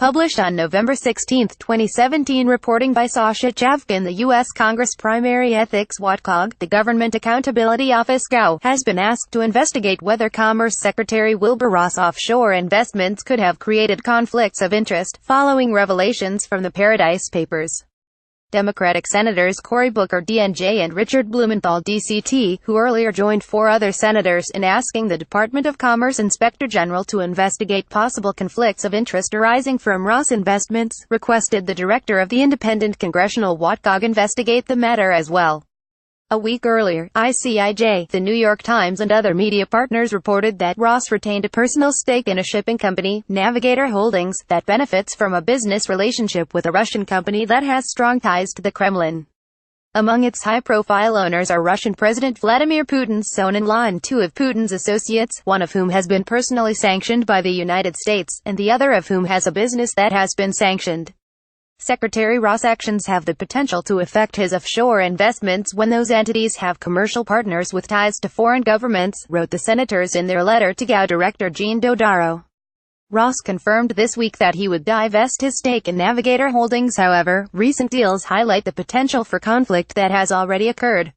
Published on November 16, 2017. Reporting by Sasha Chavkin The U.S. Congress Primary Ethics Watcog, the Government Accountability Office GAO, has been asked to investigate whether Commerce Secretary Wilbur Ross' offshore investments could have created conflicts of interest, following revelations from the Paradise Papers. Democratic Senators Cory DNJ and Richard Blumenthal DCT, who earlier joined four other senators in asking the Department of Commerce Inspector General to investigate possible conflicts of interest arising from Ross investments, requested the director of the independent congressional watcog investigate the matter as well. A week earlier, ICIJ, The New York Times and other media partners reported that Ross retained a personal stake in a shipping company, Navigator Holdings, that benefits from a business relationship with a Russian company that has strong ties to the Kremlin. Among its high-profile owners are Russian President Vladimir Putin's son-in-law and two of Putin's associates, one of whom has been personally sanctioned by the United States, and the other of whom has a business that has been sanctioned. Secretary Ross' actions have the potential to affect his offshore investments when those entities have commercial partners with ties to foreign governments, wrote the senators in their letter to GAO Director Gene Dodaro. Ross confirmed this week that he would divest his stake in Navigator Holdings. However, recent deals highlight the potential for conflict that has already occurred.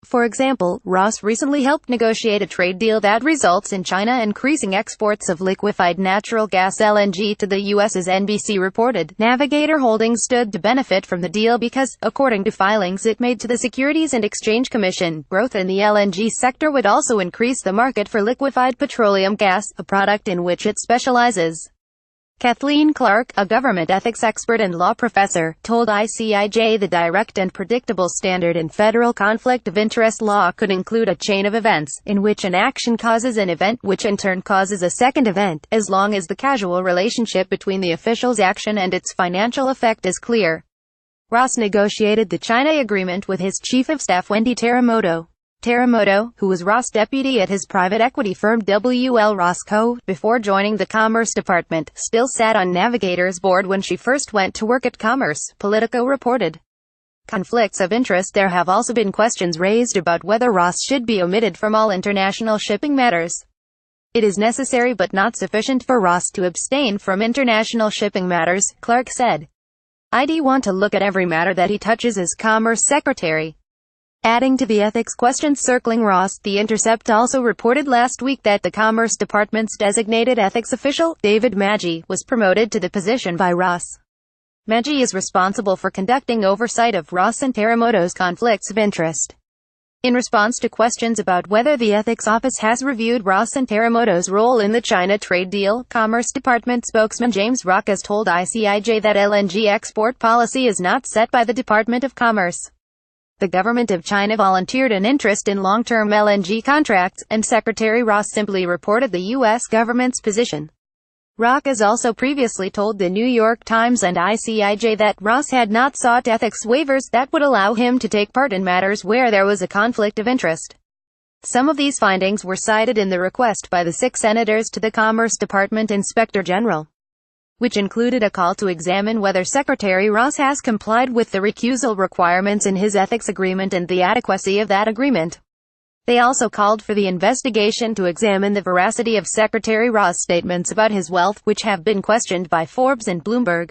For example, Ross recently helped negotiate a trade deal that results in China increasing exports of liquefied natural gas (LNG) to the U.S. As NBC reported, Navigator Holdings stood to benefit from the deal because, according to filings it made to the Securities and Exchange Commission, growth in the LNG sector would also increase the market for liquefied petroleum gas, a product in which it specializes. Kathleen Clark, a government ethics expert and law professor, told ICIJ the direct and predictable standard in federal conflict of interest law could include a chain of events, in which an action causes an event, which in turn causes a second event, as long as the causal relationship between the official's action and its financial effect is clear. Ross negotiated the China agreement with his chief of staff Wendy Teramoto. Teramoto, who was Ross' deputy at his private equity firm W.L. Ross Co., before joining the Commerce Department, still sat on Navigator's board when she first went to work at Commerce, Politico reported. Conflicts of interest. There have also been questions raised about whether Ross should be omitted from all international shipping matters. It is necessary but not sufficient for Ross to abstain from international shipping matters, Clark said. "I'd want to look at every matter that he touches as Commerce Secretary." Adding to the ethics questions circling Ross, The Intercept also reported last week that the Commerce Department's designated ethics official, David Maggi, was promoted to the position by Ross. Maggi is responsible for conducting oversight of Ross and Teramoto's conflicts of interest. In response to questions about whether the ethics office has reviewed Ross and Teramoto's role in the China trade deal, Commerce Department spokesman James Rock has told ICIJ that LNG export policy is not set by the Department of Commerce. The government of China volunteered an interest in long-term LNG contracts, and Secretary Ross simply reported the U.S. government's position. Rock has also previously told the New York Times and ICIJ that Ross had not sought ethics waivers that would allow him to take part in matters where there was a conflict of interest. Some of these findings were cited in the request by the 6 senators to the Commerce Department Inspector General, which included a call to examine whether Secretary Ross has complied with the recusal requirements in his ethics agreement and the adequacy of that agreement. They also called for the investigation to examine the veracity of Secretary Ross' statements about his wealth, which have been questioned by Forbes and Bloomberg.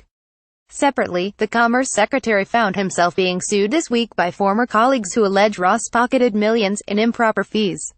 Separately, the Commerce Secretary found himself being sued this week by former colleagues who allege Ross pocketed millions in improper fees.